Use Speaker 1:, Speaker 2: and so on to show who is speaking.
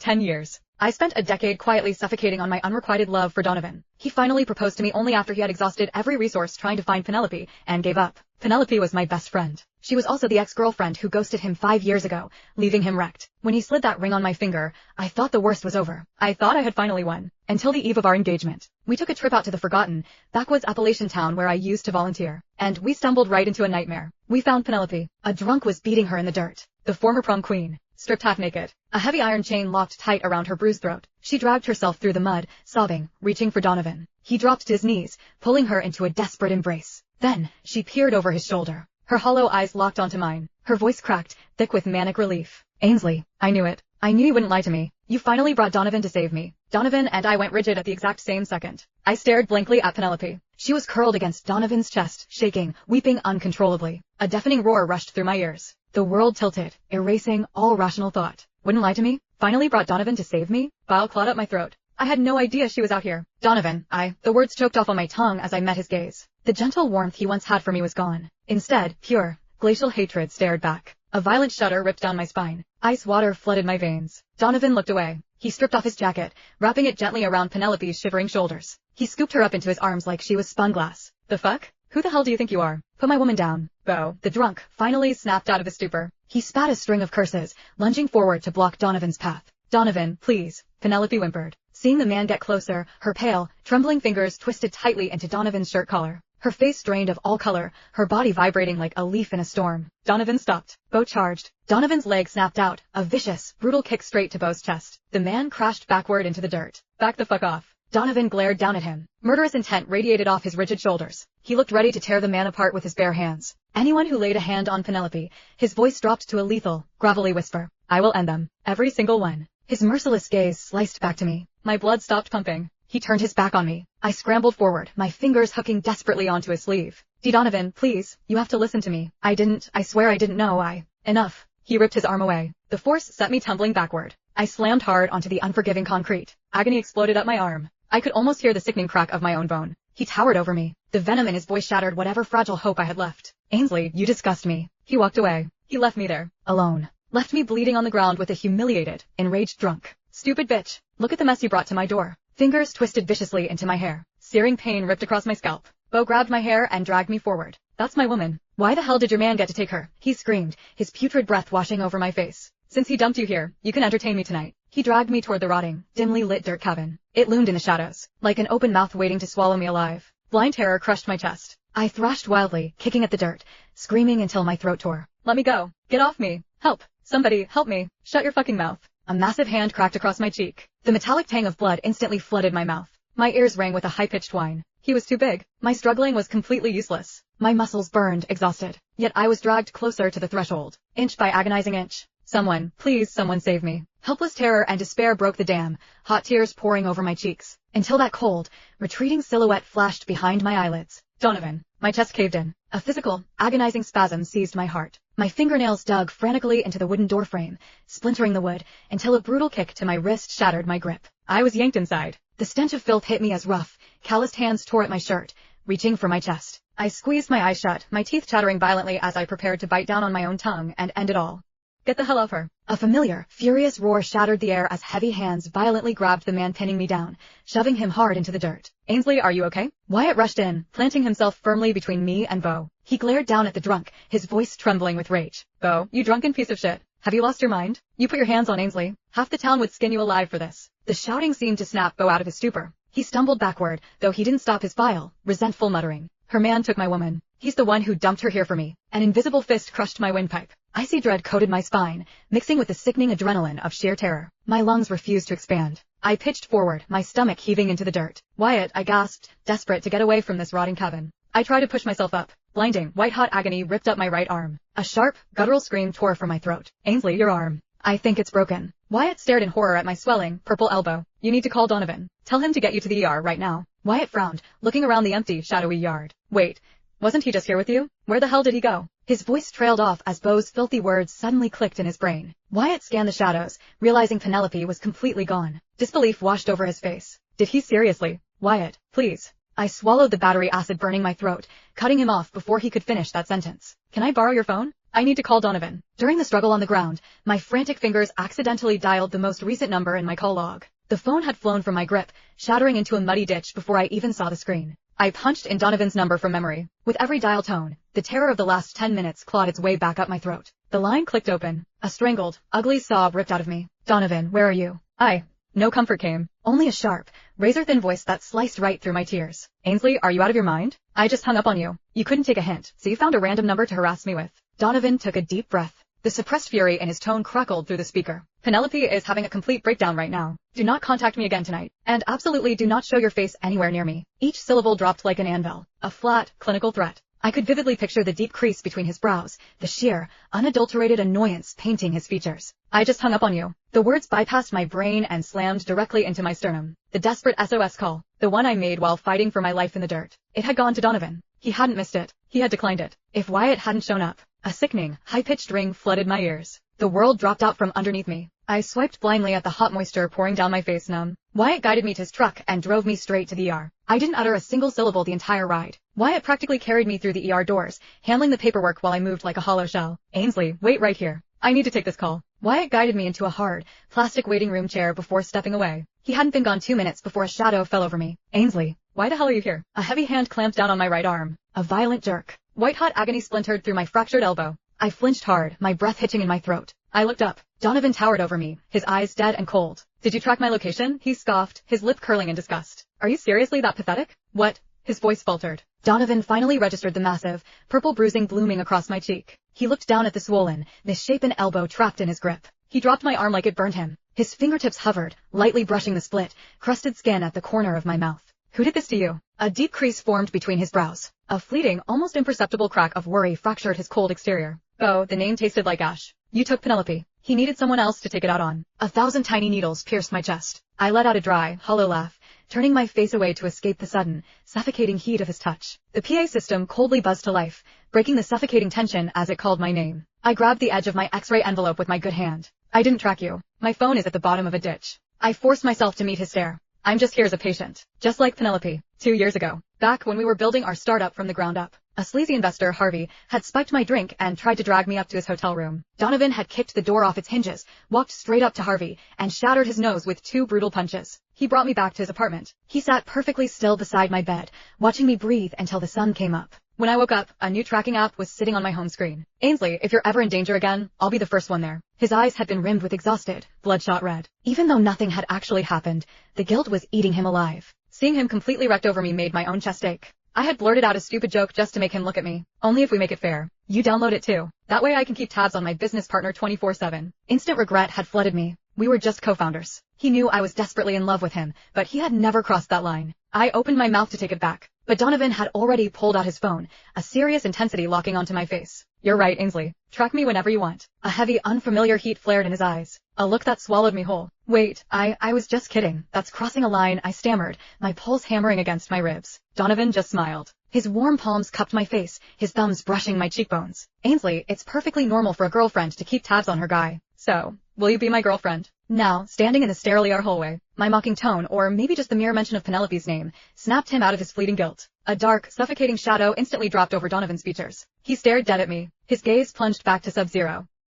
Speaker 1: 10 years. I spent a decade quietly suffocating on my unrequited love for Donovan. He finally proposed to me only after he had exhausted every resource trying to find Penelope, and gave up. Penelope was my best friend. She was also the ex-girlfriend who ghosted him 5 years ago, leaving him wrecked. When he slid that ring on my finger, I thought the worst was over. I thought I had finally won. Until the eve of our engagement. We took a trip out to the forgotten, backwoods Appalachian town where I used to volunteer. And we stumbled right into a nightmare. We found Penelope. A drunk was beating her in the dirt. The former prom queen. Stripped half naked. A heavy iron chain locked tight around her bruised throat. She dragged herself through the mud, sobbing, reaching for Donovan. He dropped to his knees, pulling her into a desperate embrace. Then, she peered over his shoulder. Her hollow eyes locked onto mine. Her voice cracked, thick with manic relief. Ainsley, I knew it. I knew you wouldn't lie to me. You finally brought Donovan to save me. Donovan and I went rigid at the exact same second. I stared blankly at Penelope. She was curled against Donovan's chest, shaking, weeping uncontrollably. A deafening roar rushed through my ears. The world tilted, erasing all rational thought. Wouldn't lie to me? Finally brought Donovan to save me? Bile clawed up my throat. I had no idea she was out here. Donovan, the words choked off on my tongue as I met his gaze. The gentle warmth he once had for me was gone. Instead, pure, glacial hatred stared back. A violent shudder ripped down my spine. Ice water flooded my veins. Donovan looked away. He stripped off his jacket, wrapping it gently around Penelope's shivering shoulders. He scooped her up into his arms like she was spun glass. The fuck? Who the hell do you think you are? Put my woman down. Bo, the drunk, finally snapped out of his stupor. He spat a string of curses, lunging forward to block Donovan's path. Donovan, please, Penelope whimpered. Seeing the man get closer, her pale, trembling fingers twisted tightly into Donovan's shirt collar. Her face drained of all color, her body vibrating like a leaf in a storm. Donovan stopped. Bo charged. Donovan's leg snapped out, a vicious, brutal kick straight to Bo's chest. The man crashed backward into the dirt. Back the fuck off. Donovan glared down at him. Murderous intent radiated off his rigid shoulders. He looked ready to tear the man apart with his bare hands. Anyone who laid a hand on Penelope, his voice dropped to a lethal, gravelly whisper. I will end them. Every single one. His merciless gaze sliced back to me. My blood stopped pumping. He turned his back on me. I scrambled forward, my fingers hooking desperately onto his sleeve. Donovan, please, you have to listen to me. I swear I didn't know Enough. He ripped his arm away. The force set me tumbling backward. I slammed hard onto the unforgiving concrete. Agony exploded up my arm. I could almost hear the sickening crack of my own bone. He towered over me. The venom in his voice shattered whatever fragile hope I had left. Ainsley, you disgust me. He walked away. He left me there, alone. Left me bleeding on the ground with a humiliated, enraged drunk. Stupid bitch. Look at the mess you brought to my door. Fingers twisted viciously into my hair. Searing pain ripped across my scalp. Bo grabbed my hair and dragged me forward. That's my woman. Why the hell did your man get to take her? He screamed, his putrid breath washing over my face. Since he dumped you here, you can entertain me tonight. He dragged me toward the rotting, dimly lit dirt cabin. It loomed in the shadows, like an open mouth waiting to swallow me alive. Blind terror crushed my chest. I thrashed wildly, kicking at the dirt, screaming until my throat tore. Let me go. Get off me. Help. Somebody, help me. Shut your fucking mouth. A massive hand cracked across my cheek. The metallic tang of blood instantly flooded my mouth. My ears rang with a high-pitched whine. He was too big. My struggling was completely useless. My muscles burned, exhausted. Yet I was dragged closer to the threshold, inch by agonizing inch. Someone, please someone save me. Helpless terror and despair broke the dam, hot tears pouring over my cheeks, until that cold, retreating silhouette flashed behind my eyelids. Donovan. My chest caved in. A physical, agonizing spasm seized my heart. My fingernails dug frantically into the wooden doorframe, splintering the wood, until a brutal kick to my wrist shattered my grip. I was yanked inside. The stench of filth hit me as rough, calloused hands tore at my shirt, reaching for my chest. I squeezed my eyes shut, my teeth chattering violently as I prepared to bite down on my own tongue and end it all. Get the hell off her. A familiar, furious roar shattered the air as heavy hands violently grabbed the man pinning me down, shoving him hard into the dirt. Ainsley, are you okay? Wyatt rushed in, planting himself firmly between me and Bo. He glared down at the drunk, his voice trembling with rage. Bo, you drunken piece of shit. Have you lost your mind? You put your hands on Ainsley. Half the town would skin you alive for this. The shouting seemed to snap Bo out of his stupor. He stumbled backward, though he didn't stop his vile, resentful muttering. Her man took my woman. He's the one who dumped her here for me. An invisible fist crushed my windpipe. Icy dread coated my spine, mixing with the sickening adrenaline of sheer terror. My lungs refused to expand. I pitched forward, my stomach heaving into the dirt. Wyatt, I gasped, desperate to get away from this rotting cabin. I tried to push myself up. Blinding, white-hot agony ripped up my right arm. A sharp, guttural scream tore from my throat. Ainsley, your arm. I think it's broken. Wyatt stared in horror at my swelling, purple elbow. You need to call Donovan. Tell him to get you to the ER right now. Wyatt frowned, looking around the empty, shadowy yard. Wait, wasn't he just here with you? Where the hell did he go? His voice trailed off as Bo's filthy words suddenly clicked in his brain. Wyatt scanned the shadows, realizing Penelope was completely gone. Disbelief washed over his face. Did he seriously? Wyatt, please. I swallowed the battery acid burning my throat, cutting him off before he could finish that sentence. Can I borrow your phone? I need to call Donovan. During the struggle on the ground, my frantic fingers accidentally dialed the most recent number in my call log. The phone had flown from my grip, shattering into a muddy ditch before I even saw the screen. I punched in Donovan's number from memory. With every dial tone, the terror of the last 10 minutes clawed its way back up my throat. The line clicked open. A strangled, ugly sob ripped out of me. Donovan, where are you? No comfort came. Only a sharp, razor-thin voice that sliced right through my tears. Ainsley, are you out of your mind? I just hung up on you. You couldn't take a hint, so you found a random number to harass me with. Donovan took a deep breath. The suppressed fury in his tone crackled through the speaker. Penelope is having a complete breakdown right now. Do not contact me again tonight. And absolutely do not show your face anywhere near me. Each syllable dropped like an anvil. A flat, clinical threat. I could vividly picture the deep crease between his brows, the sheer, unadulterated annoyance painting his features. I just hung up on you. The words bypassed my brain and slammed directly into my sternum. The desperate SOS call, the one I made while fighting for my life in the dirt. It had gone to Donovan. He hadn't missed it. He had declined it. If Wyatt hadn't shown up, a sickening, high-pitched ring flooded my ears. The world dropped out from underneath me. I swiped blindly at the hot moisture pouring down my face numb. Wyatt guided me to his truck and drove me straight to the ER. I didn't utter a single syllable the entire ride. Wyatt practically carried me through the ER doors, handling the paperwork while I moved like a hollow shell. Ainsley, wait right here. I need to take this call. Wyatt guided me into a hard, plastic waiting room chair before stepping away. He hadn't been gone 2 minutes before a shadow fell over me. Ainsley, why the hell are you here? A heavy hand clamped down on my right arm. A violent jerk. White-hot agony splintered through my fractured elbow. I flinched hard, my breath hitching in my throat. I looked up. Donovan towered over me, his eyes dead and cold. Did you track my location? He scoffed, his lip curling in disgust. Are you seriously that pathetic? What? His voice faltered. Donovan finally registered the massive, purple bruising blooming across my cheek. He looked down at the swollen, misshapen elbow trapped in his grip. He dropped my arm like it burned him. His fingertips hovered, lightly brushing the split, crusted skin at the corner of my mouth. Who did this to you? A deep crease formed between his brows. A fleeting, almost imperceptible crack of worry fractured his cold exterior. Oh, the name tasted like ash. You took Penelope. He needed someone else to take it out on. 1,000 tiny needles pierced my chest. I let out a dry, hollow laugh, turning my face away to escape the sudden, suffocating heat of his touch. The PA system coldly buzzed to life, breaking the suffocating tension as it called my name. I grabbed the edge of my X-ray envelope with my good hand. I didn't track you. My phone is at the bottom of a ditch. I forced myself to meet his stare. I'm just here as a patient. Just like Penelope. 2 years ago. Back when we were building our startup from the ground up. A sleazy investor, Harvey, had spiked my drink and tried to drag me up to his hotel room. Donovan had kicked the door off its hinges, walked straight up to Harvey, and shattered his nose with 2 brutal punches. He brought me back to his apartment. He sat perfectly still beside my bed, watching me breathe until the sun came up. When I woke up, a new tracking app was sitting on my home screen. Ainsley, if you're ever in danger again, I'll be the first one there. His eyes had been rimmed with exhausted, bloodshot red. Even though nothing had actually happened, the guilt was eating him alive. Seeing him completely wrecked over me made my own chest ache. I had blurted out a stupid joke just to make him look at me. Only if we make it fair. You download it too. That way I can keep tabs on my business partner 24/7. Instant regret had flooded me. We were just co-founders. He knew I was desperately in love with him, but he had never crossed that line. I opened my mouth to take it back, but Donovan had already pulled out his phone, a serious intensity locking onto my face. You're right, Ainsley. Track me whenever you want. A heavy, unfamiliar heat flared in his eyes. A look that swallowed me whole. Wait, I was just kidding. That's crossing a line, I stammered, my pulse hammering against my ribs. Donovan just smiled. His warm palms cupped my face, his thumbs brushing my cheekbones. Ainsley, it's perfectly normal for a girlfriend to keep tabs on her guy. So, will you be my girlfriend? Now, standing in the sterile ER hallway, my mocking tone, or maybe just the mere mention of Penelope's name, snapped him out of his fleeting guilt. A dark, suffocating shadow instantly dropped over Donovan's features. He stared dead at me. His gaze plunged back to sub-zero.